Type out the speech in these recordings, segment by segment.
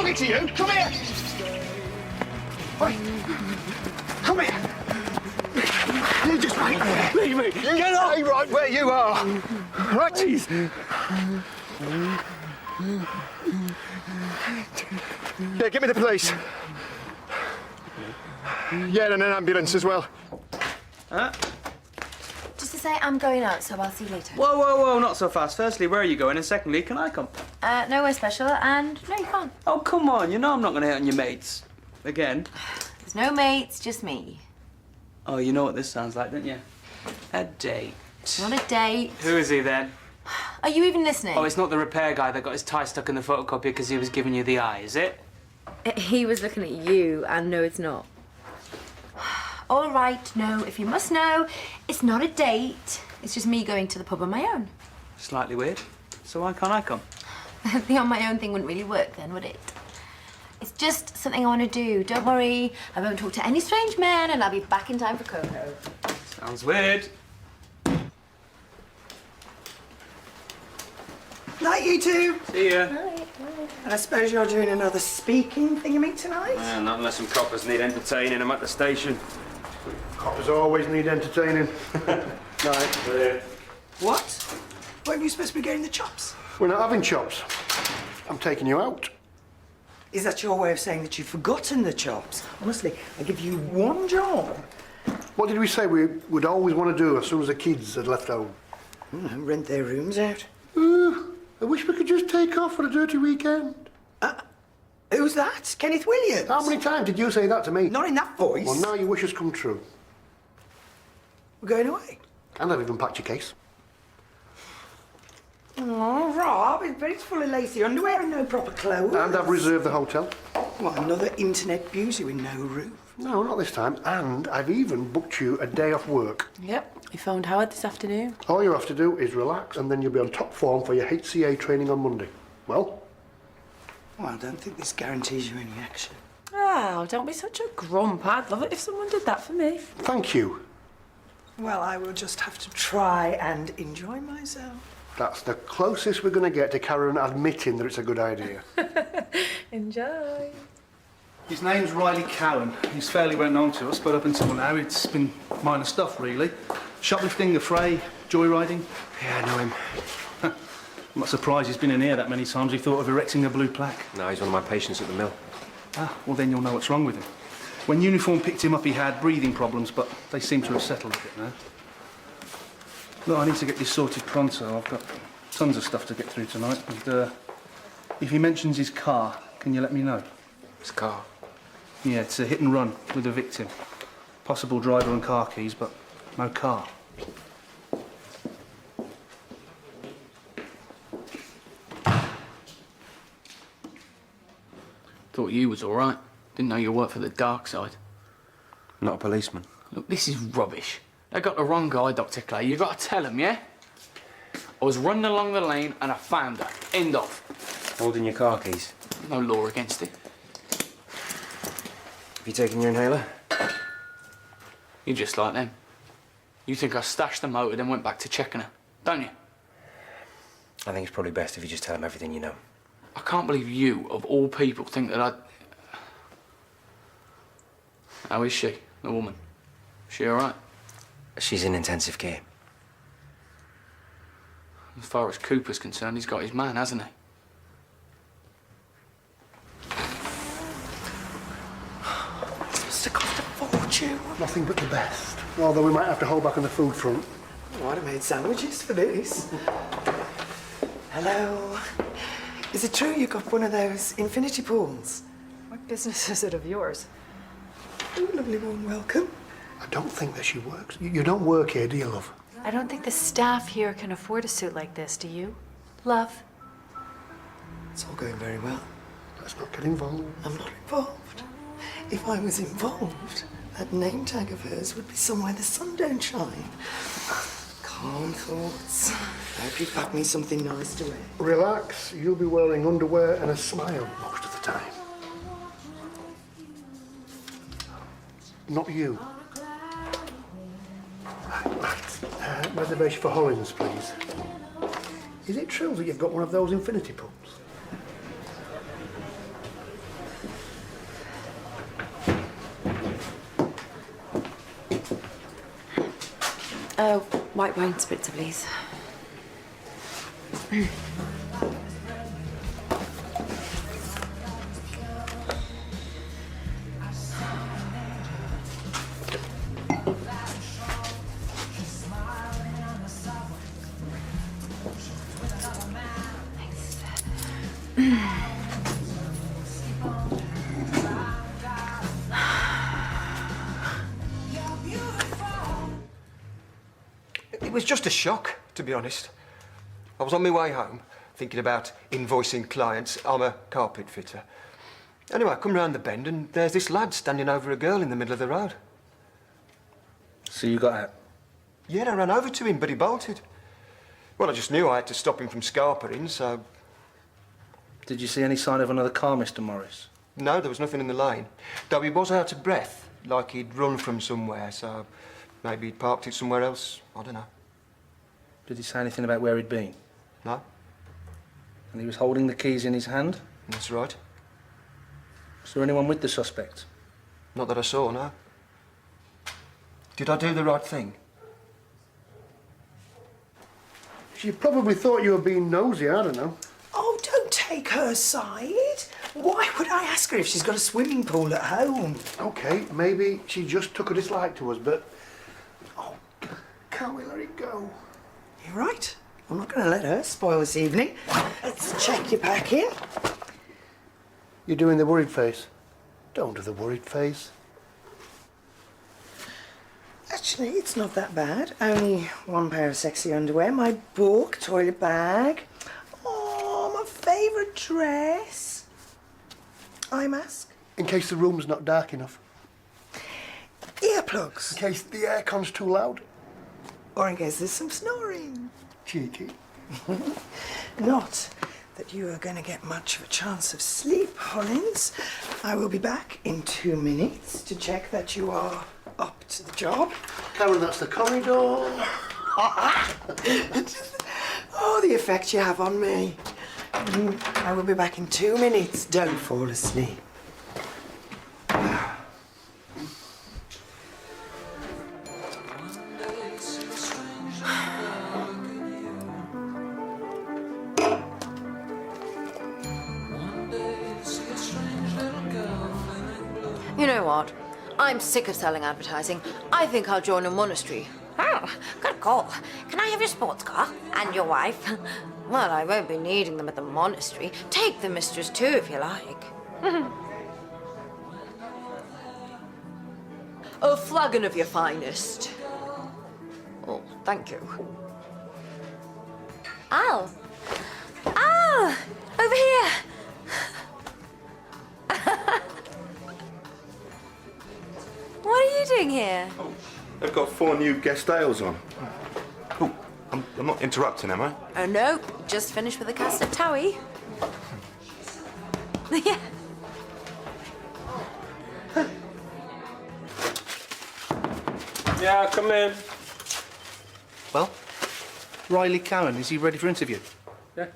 me to you. Come here. Oi. Come here. You just wait there. Leave me. Get off. Stay right where you are. Right. Please. Yeah, get me the police. Yeah, and an ambulance as well. Huh? Just to say, I'm going out, so I'll see you later. Whoa, whoa, whoa, not so fast. Firstly, where are you going? And secondly, can I come? Nowhere special, and no, you can't. Oh, come on. You know I'm not going to hit on your mates. Again. There's no mates, just me. Oh, you know what this sounds like, don't you? A date. Not a date. Who is he, then? Are you even listening? Oh, it's not the repair guy that got his tie stuck in the photocopier because he was giving you the eye, is it? He was looking at you, and no, it's not. All right, no, if you must know, it's not a date. It's just me going to the pub on my own. Slightly weird. So why can't I come? The on my own thing wouldn't really work then, would it? It's just something I want to do. Don't worry, I won't talk to any strange men, and I'll be back in time for Coco. Sounds weird. Night, you two. See ya. And I suppose you're doing another speaking thingy tonight? Not unless some coppers need entertaining. I'm at the station. Coppers always need entertaining. Night. What? Weren't you supposed to be getting the chops? We're not having chops. I'm taking you out. Is that your way of saying that you've forgotten the chops? Honestly, I give you one job. What did we say we would always want to do as soon as the kids had left home? Rent their rooms out. I wish we could just take off for a dirty weekend. Who's that? Kenneth Williams? How many times did you say that to me? Not in that voice. Well, now your wish has come true. We're going away. And I've even packed your case. Oh, Rob, but it's full of lacy underwear and no proper clothes. And I've reserved the hotel. What, another internet beauty with no roof? No, not this time. And I've even booked you a day off work. Yep, I phoned Howard this afternoon. All you have to do is relax and then you'll be on top form for your HCA training on Monday. Well? Well, I don't think this guarantees you any action. Oh, don't be such a grump. I'd love it if someone did that for me. Thank you. Well, I will just have to try and enjoy myself. That's the closest we're going to get to Karen admitting that it's a good idea. Enjoy. His name's Riley Cowan. He's fairly well known to us, but up until now it's been minor stuff, really. Shoplifting, affray, joyriding. Yeah, I know him. I'm not surprised he's been in here that many times he thought of erecting a blue plaque. No, he's one of my patients at the mill. Ah, well then you'll know what's wrong with him. When Uniform picked him up he had breathing problems, but they seem to have settled a bit now. Look, I need to get this sorted pronto. I've got tons of stuff to get through tonight. And, if he mentions his car, can you let me know? His car? Yeah, it's a hit and run with a victim. Possible driver and car keys, but no car. Thought you was all right. Didn't know you worked for the dark side. Not a policeman. Look, this is rubbish. They got the wrong guy, Dr. Clay. You got to tell them, yeah? I was running along the lane and I found her. End of. Holding your car keys. No law against it. Have you taken your inhaler? You're just like them. You think I stashed the motor, then went back to checking her, don't you? I think it's probably best if you just tell him everything you know. I can't believe you, of all people, think that I'd... How is she, the woman? Is she all right? She's in intensive care. As far as Cooper's concerned, he's got his man, hasn't he? Must have cost a fortune. Nothing but the best. Although we might have to hold back on the food front. Oh, I'd have made sandwiches for this. Hello. Is it true you got one of those infinity pools? What business is it of yours? Oh, lovely warm welcome. I don't think that she works. You don't work here, do you, love? I don't think the staff here can afford a suit like this, do you? Love? It's all going very well. Let's not get involved. I'm not involved. If I was involved, that name tag of hers would be somewhere the sun don't shine. Calm thoughts. I hope you packed me something nice to wear. Relax. You'll be wearing underwear and a smile most of the time. Not you. Right. Reservation for Hollins, please. Is it true that you've got one of those infinity pools? White wine spritzer, please. It was just a shock, to be honest. I was on my way home, thinking about invoicing clients. I'm a carpet fitter. Anyway, I come round the bend and there's this lad standing over a girl in the middle of the road. So you got out? Yeah, I ran over to him, but he bolted. Well, I just knew I had to stop him from scarpering, so... Did you see any sign of another car, Mr. Morris? No, there was nothing in the lane. Though he was out of breath, like he'd run from somewhere, so maybe he'd parked it somewhere else. I don't know. Did he say anything about where he'd been? No, And he was holding the keys in his hand? that's right. Was there anyone with the suspect? Not that I saw, no. Did I do the right thing? She probably thought you were being nosy, I don't know. Oh, don't take her side. Why would I ask her if she's got a swimming pool at home? OK, maybe she just took a dislike to us, but... Oh, can't we let it go? You're right. I'm not going to let her spoil this evening. Let's check your packing. You're doing the worried face. Don't do the worried face. Actually, it's not that bad. Only one pair of sexy underwear, my book, toilet bag. Oh, my favourite dress. Eye mask. In case the room's not dark enough. Earplugs. In case the aircon's too loud. Or in case there's some snoring. Cheeky. Not that you are going to get much of a chance of sleep, Hollins. I will be back in 2 minutes to check that you are up to the job. Karen, that's the corridor. Oh, the effect you have on me. I will be back in 2 minutes. Don't fall asleep. You know what? I'm sick of selling advertising. I think I'll join a monastery. Oh, good call. Can I have your sports car? And your wife? Well, I won't be needing them at the monastery. Take the mistress too, if you like. A flagon of your finest. Oh, thank you. Al! Al! Over here! What are you doing here? They've got 4 new guest ales on. Oh, I'm not interrupting, am I? Oh, no. Just finished with a custard towie. Yeah. Yeah, come in. Well, Riley Cowan, is he ready for interview? Yeah.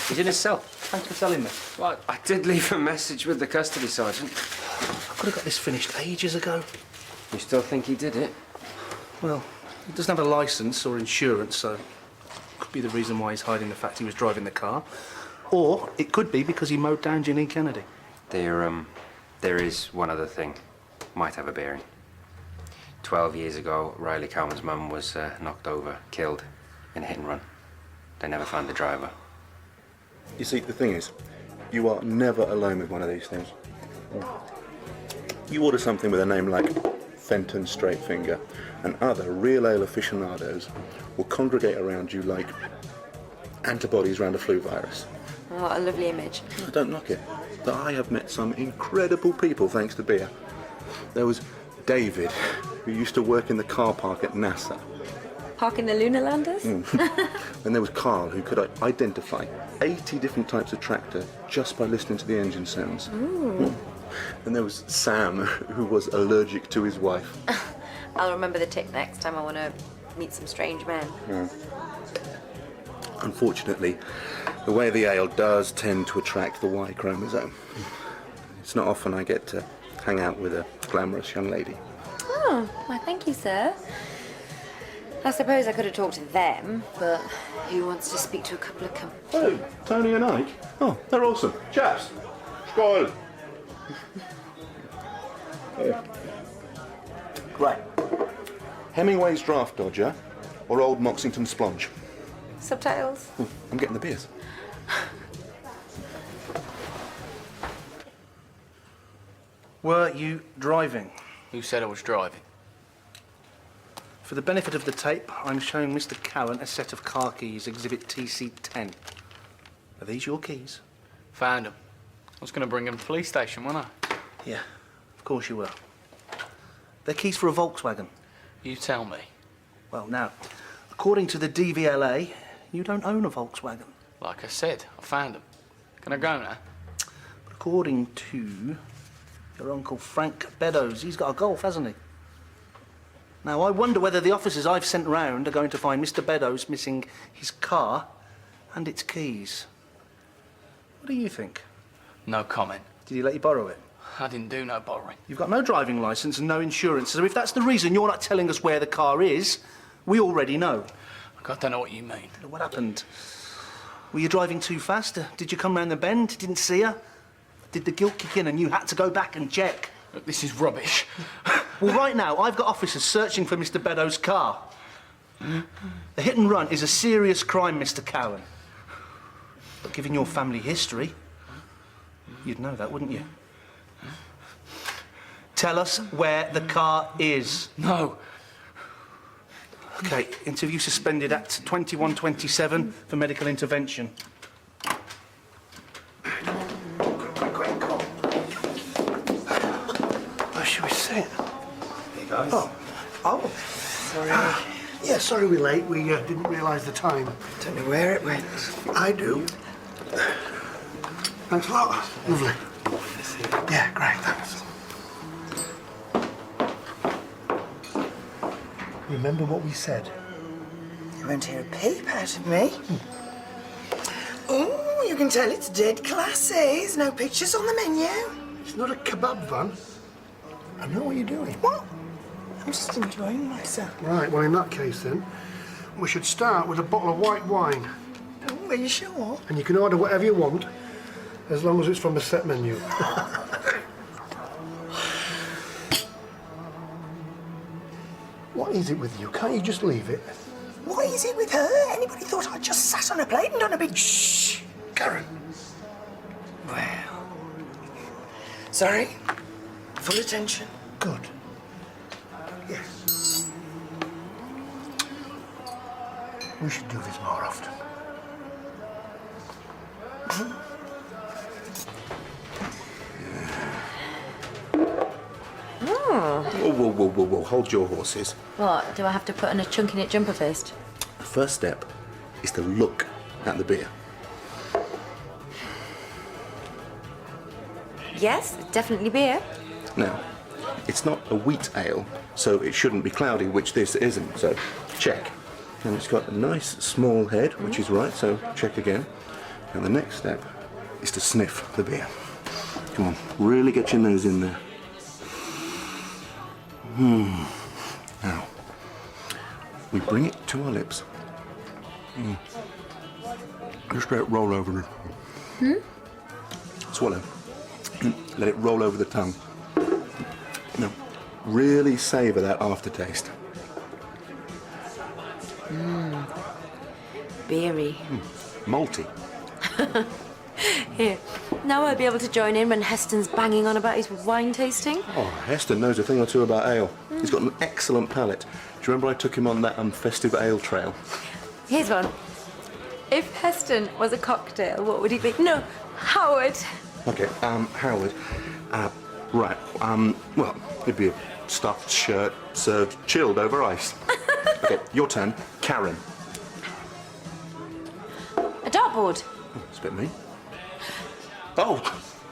He's in his cell. Thanks for telling me. Well, I did leave a message with the custody sergeant. I could have got this finished ages ago. You still think he did it? Well, he doesn't have a licence or insurance, so could be the reason why he's hiding the fact he was driving the car. Or it could be because he mowed down Janine Kennedy. There is one other thing. Might have a bearing. 12 years ago, Riley Cowan's mum was knocked over, killed in a hit and run. They never found the driver. You see, the thing is, you are never alone with one of these things. You order something with a name like Fenton Straight Finger, and other real ale aficionados will congregate around you like antibodies around a flu virus. What a lovely image. I don't knock it, but I have met some incredible people thanks to beer. There was David, who used to work in the car park at NASA. Parking the Lunar Landers? And there was Carl, who could identify 80 different types of tractor just by listening to the engine sounds. And there was Sam, who was allergic to his wife. I'll remember the tip next time I want to meet some strange men. Unfortunately, the way the ale does tend to attract the Y chromosome. It's not often I get to hang out with a glamorous young lady. Oh, why thank you, sir. I suppose I could have talked to them, but who wants to speak to a couple of Oh, Tony and Ike? Oh, they're awesome. Chaps, Skål. Right. Hemingway's Draft Dodger or Old Moxington Splonge? subtitles? I'm getting the beers. Were you driving? Who said I was driving? For the benefit of the tape, I'm showing Mr. Cowan a set of car keys, exhibit TC10. Are these your keys? Found them. I was going to bring them to the police station, wasn't I? Yeah, of course you were. They're keys for a Volkswagen. You tell me. Well, now, according to the DVLA, you don't own a Volkswagen. Like I said, I found them. Can I go now? But according to your Uncle Frank Beddoes, he's got a Golf, hasn't he? Now, I wonder whether the officers I've sent round are going to find Mr. Beddoes missing his car and its keys. What do you think? No comment. Did he let you borrow it? I didn't do no borrowing. You've got no driving licence and no insurance, so if that's the reason you're not telling us where the car is, we already know. I don't know what you mean. What happened? Were you driving too fast? Did you come round the bend? Didn't see her? Did the guilt kick in and you had to go back and check? Look, this is rubbish. Well, right now, I've got officers searching for Mr. Beddoes' car. A hit and run is a serious crime, Mr. Cowan. But given your family history, you'd know that, wouldn't you? Tell us where the car is. No. OK, interview suspended at 21:27 for medical intervention. Quick, come. Where should we sit? Hey, guys. Oh, sorry. Yeah, sorry we're late. We didn't realise the time. Don't know where it went. I do. Thanks a lot. Lovely. Yeah, great, thanks. Remember what we said? You won't hear a peep out of me. Oh, you can tell it's dead classy. There's no pictures on the menu. It's not a kebab van. I know what you're doing. What? I'm just enjoying myself. Right, well, in that case, then, we should start with a bottle of white wine. Oh, are you sure? And you can order whatever you want, as long as it's from a set menu. What is it with you? Can't you just leave it? What is it with her? Anybody thought I just sat on a plate and done a big shh? Karen. Well, sorry. Full attention. Good. Yes. We should do this more often. Whoa, whoa, whoa, whoa, whoa. Hold your horses. What, do I have to put on a chunk in it jumper first? The first step is to look at the beer. Yes, definitely beer. Now, it's not a wheat ale, so it shouldn't be cloudy, which this isn't, so check. And it's got a nice small head, which is right, so check again. And the next step is to sniff the beer. Come on, really get your nose in there. Now, we bring it to our lips. Just let it roll over it. Swallow. Let it roll over the tongue. Now, really savour that aftertaste. Beery. Malty. Here, now I'll be able to join in when Heston's banging on about his wine tasting. Oh, Heston knows a thing or two about ale. He's got an excellent palate. Do you remember I took him on that festive ale trail? Here's one. If Heston was a cocktail, what would he be? No, Howard. Okay, Howard. Right, well, it'd be a stuffed shirt served chilled over ice. Okay, your turn. Karen. A dartboard. It's a bit mean. Oh,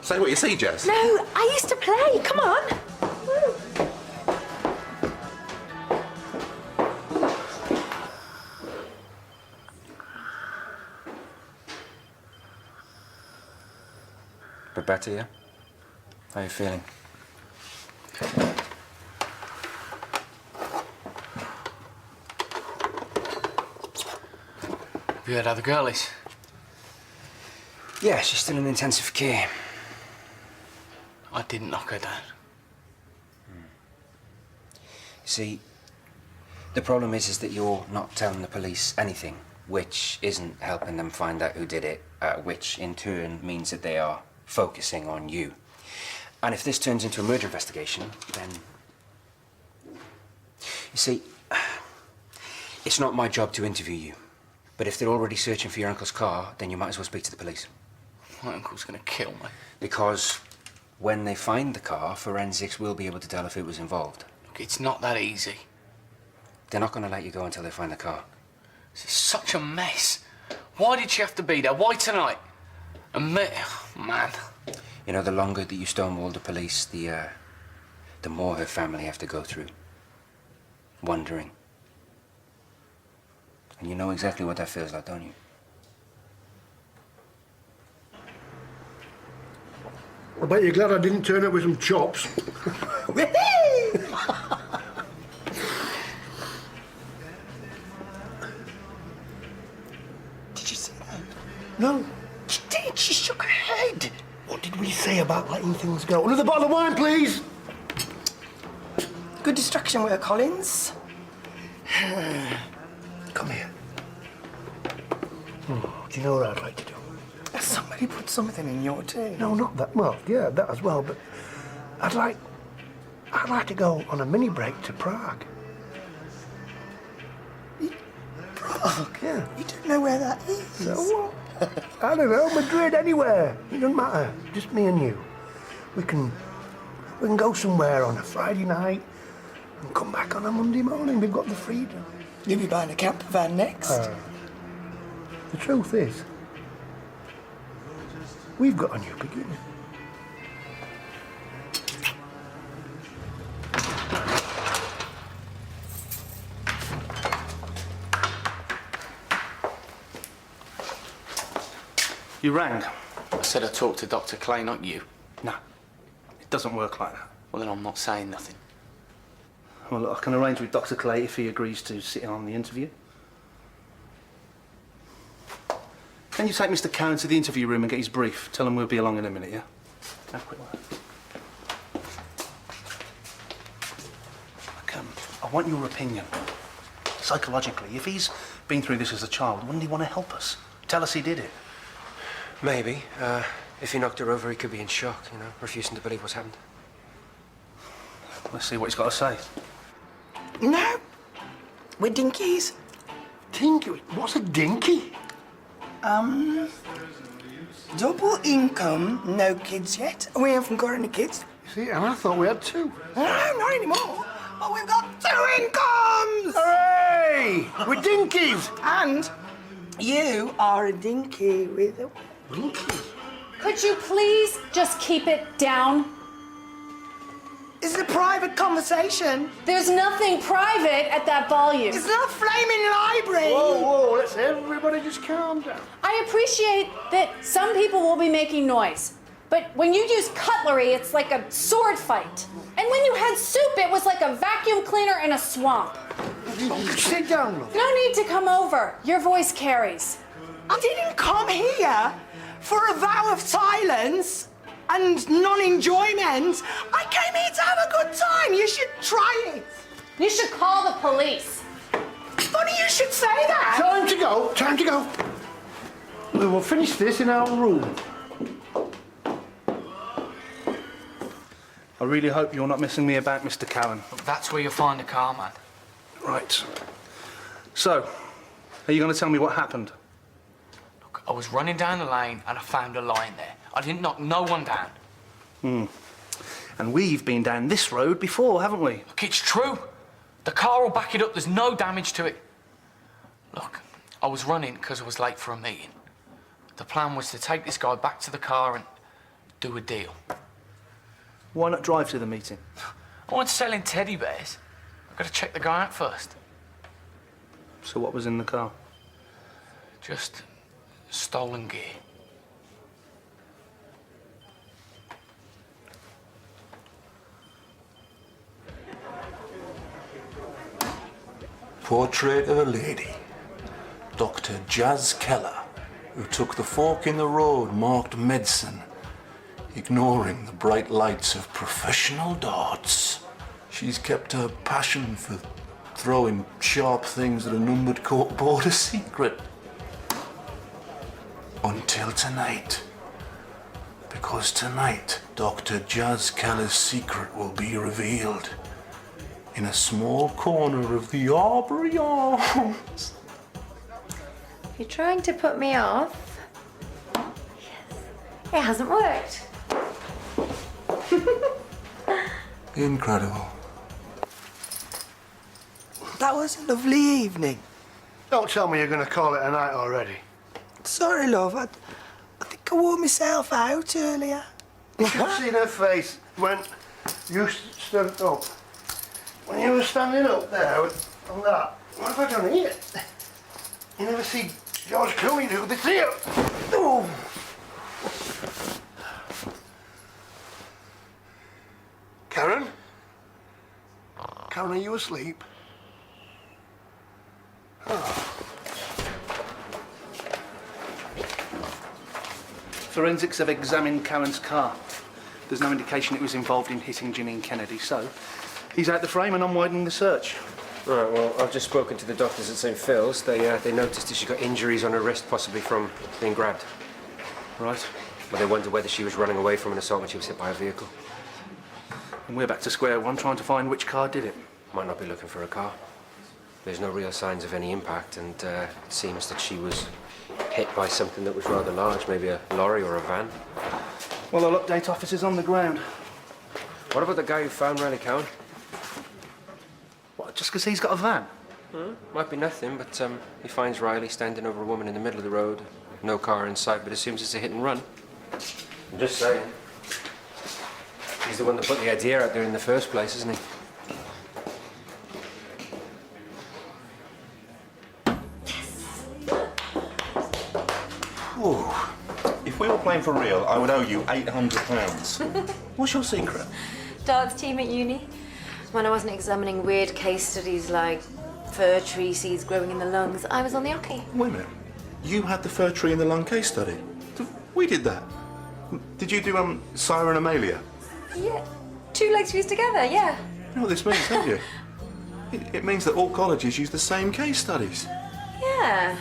say what you see, Jess. No, I used to play. Come on. Bit better, yeah? How are you feeling? Have you heard how the girl is? Yeah, she's still in intensive care. I didn't knock her down. See, the problem is that you're not telling the police anything, which isn't helping them find out who did it, which in turn means that they are focusing on you. And if this turns into a murder investigation, then... You see, it's not my job to interview you. But if they're already searching for your uncle's car, then you might as well speak to the police. My uncle's gonna kill me. Because when they find the car, forensics will be able to tell if it was involved. Look, it's not that easy. They're not going to let you go until they find the car. This is such a mess. Why did she have to be there? Why tonight? And me... Oh, man. You know, the longer that you stonewall the police, the more her family have to go through. Wondering. And you know exactly what that feels like, don't you? I bet you're glad I didn't turn up with some chops. Did you see that? No, she did. She shook her head. What did we say about letting things go? Another bottle of wine, please. Good distraction work, Collins. Come here. Do you know what I'd like to do? Somebody put something in your tea. No, not that. Well, yeah, that as well. But I'd like to go on a mini break to Prague. Prague? Yeah. You don't know where that is. So what? I don't know. Madrid, anywhere. It doesn't matter. Just me and you. We can go somewhere on a Friday night and come back on a Monday morning. We've got the freedom. You'll be buying a camper van next. The truth is, we've got a new beginning. You rang? I said I talked to Dr. Clay, not you. No, it doesn't work like that. Well, then I'm not saying nothing. Well, look, I can arrange with Dr. Clay if he agrees to sit in on the interview. Can you take Mr. Cowan to the interview room and get his brief? Tell him we'll be along in a minute, yeah? Have a quick word. Look, I want your opinion. Psychologically, if he's been through this as a child, wouldn't he want to help us? Tell us he did it. Maybe. If he knocked her over, he could be in shock, you know, refusing to believe what's happened. Let's see what he's got to say. No. We're dinkies. Dinky? What's a dinky? Double income, no kids yet. We haven't got any kids. See, and I thought we had two. No, not anymore. But we've got 2 incomes! Hooray! We're dinkies! And you are a dinky with a... Could you please just keep it down? This is a private conversation. There's nothing private at that volume. It's not flaming library. Whoa, let's everybody just calm down. I appreciate that some people will be making noise, but when you use cutlery, it's like a sword fight. And when you had soup, it was like a vacuum cleaner in a swamp. Sit down, love. No need to come over. Your voice carries. I didn't come here for a vow of silence and non-enjoyment. I came here to have a good time. You should try it. You should call the police. Funny you should say that. Time to go, time to go. We will finish this in our room. I really hope you're not messing me about, Mr. Cowan. That's where you'll find the car, man. Right. So, are you going to tell me what happened? Look, I was running down the lane and I found her lying there. I didn't knock no one down. And we've been down this road before, haven't we? Look, it's true. The car will back it up. There's no damage to it. Look, I was running because I was late for a meeting. The plan was to take this guy back to the car and do a deal. Why not drive to the meeting? I wasn't selling teddy bears. I've got to check the guy out first. So what was in the car? Just stolen gear. Portrait of a lady. Dr. Jazz Keller, who took the fork in the road marked medicine, ignoring the bright lights of professional darts. She's kept her passion for throwing sharp things at a numbered corkboard a secret. Until tonight. Because tonight, Dr. Jazz Keller's secret will be revealed in a small corner of the Arbory Arms. You're trying to put me off? Yes. It hasn't worked. Incredible. That was a lovely evening. Don't tell me you're going to call it a night already. Sorry, love. I think I wore myself out earlier. You should have seen her face when you stood up. When you were standing up there on that. What have I done here? You never see George Clooney do this here. Oh. Karen? Karen, are you asleep? Forensics have examined Karen's car. There's no indication it was involved in hitting Janine Kennedy, so he's out the frame and I'm widening the search. Right, well, I've just spoken to the doctors at St. Phil's. They noticed that she got injuries on her wrist, possibly from being grabbed. Right. Well, they wonder whether she was running away from an assault when she was hit by a vehicle. And we're back to square one, trying to find which car did it. Might not be looking for a car. There's no real signs of any impact, and it seems that she was hit by something that was rather large, maybe a lorry or a van. Well, I'll update officers on the ground. What about the guy who found Riley Cowan? What, just because he's got a van? Might be nothing, but he finds Riley standing over a woman in the middle of the road. No car in sight, but assumes it's a hit and run. I'm just saying. He's the one that put the idea out there in the first place, isn't he? Ooh. If we were playing for real, I would owe you £800. What's your secret? Darts team at uni. When I wasn't examining weird case studies like fir tree seeds growing in the lungs, I was on the hockey. Wait a minute. You had the fir tree in the lung case study. We did that. Did you do Siren Amelia? Yeah. 2 legs fused together, yeah. You know what this means, don't you? It means that all colleges use the same case studies. Yeah.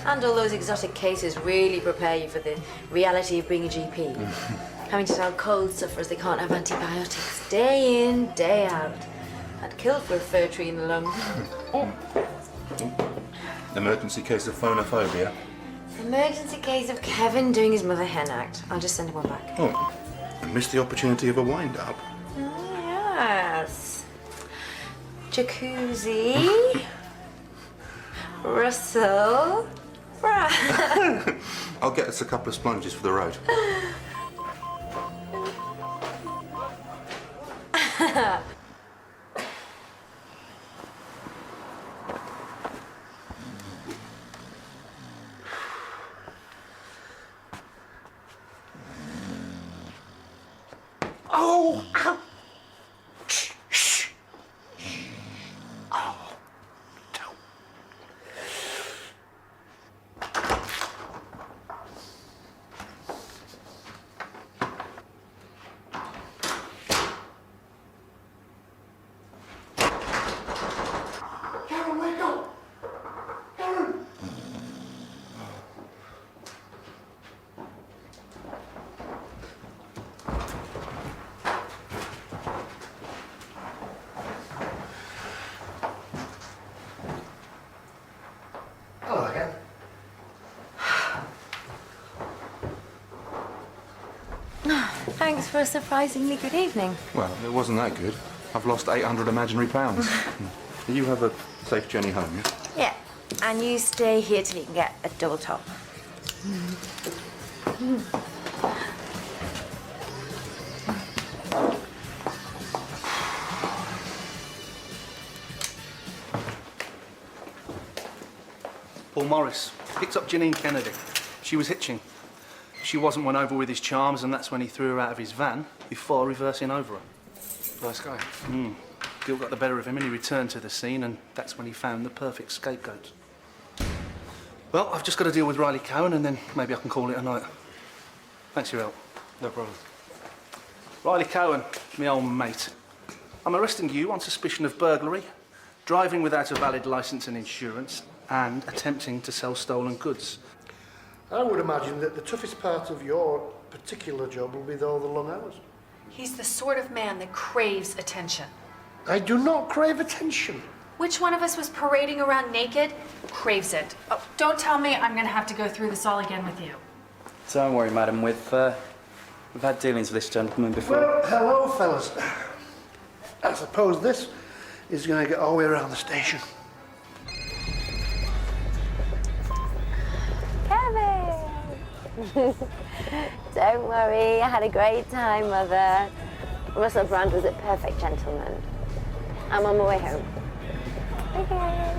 And all those exotic cases really prepare you for the reality of being a GP. Having to tell cold sufferers they can't have antibiotics day in, day out. I'd kill for a fir tree in the lung. Emergency case of phonophobia. Emergency case of Kevin doing his mother hen act. I'll just send him one back. Oh, I missed the opportunity of a wind-up. Yes. Jacuzzi. Russell. I'll get us a couple of sponges for the road. Oh! Ow. Shh! Shh! Oh, don't. Karen, wake up! Karen! Hello again. Thanks for a surprisingly good evening. Well, it wasn't that good. I've lost 800 imaginary pounds. You have a safe journey home, yeah? Yeah. And you stay here till you can get a double top. Paul Morris picked up Janine Kennedy. She was hitching. She wasn't won over with his charms, and that's when he threw her out of his van before reversing over her. Nice guy. Guilt got the better of him and he returned to the scene, and that's when he found the perfect scapegoat. Well, I've just got to deal with Riley Cowan and then maybe I can call it a night. Thanks for your help. No problem. Riley Cowan, my old mate. I'm arresting you on suspicion of burglary, driving without a valid licence and insurance, and attempting to sell stolen goods. I would imagine that the toughest part of your particular job will be all the long hours. He's the sort of man that craves attention. I do not crave attention. Which one of us was parading around naked? Craves it. Oh, don't tell me I'm going to have to go through this all again with you. Don't worry, madam. We've had dealings with this gentleman before. Well, hello, fellas. I suppose this is going to get all the way around the station. Kevin! Don't worry, I had a great time, Mother. Russell Brand was a perfect gentleman. I'm on my way home. Okay.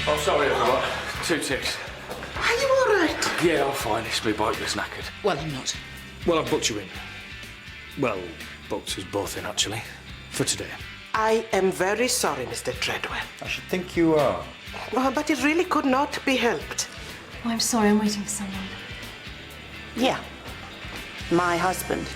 Oh, sorry, everyone. 2 ticks. Are you all right? Yeah, I'm fine. It's me bike that's knackered. Well, I'm not. Well, I've booked you in. Well, booked us both in, actually. For today. I am very sorry, Mr. Treadwell. I should think you are. But it really could not be helped. Oh, I'm sorry, I'm waiting for someone. Yeah. My husband.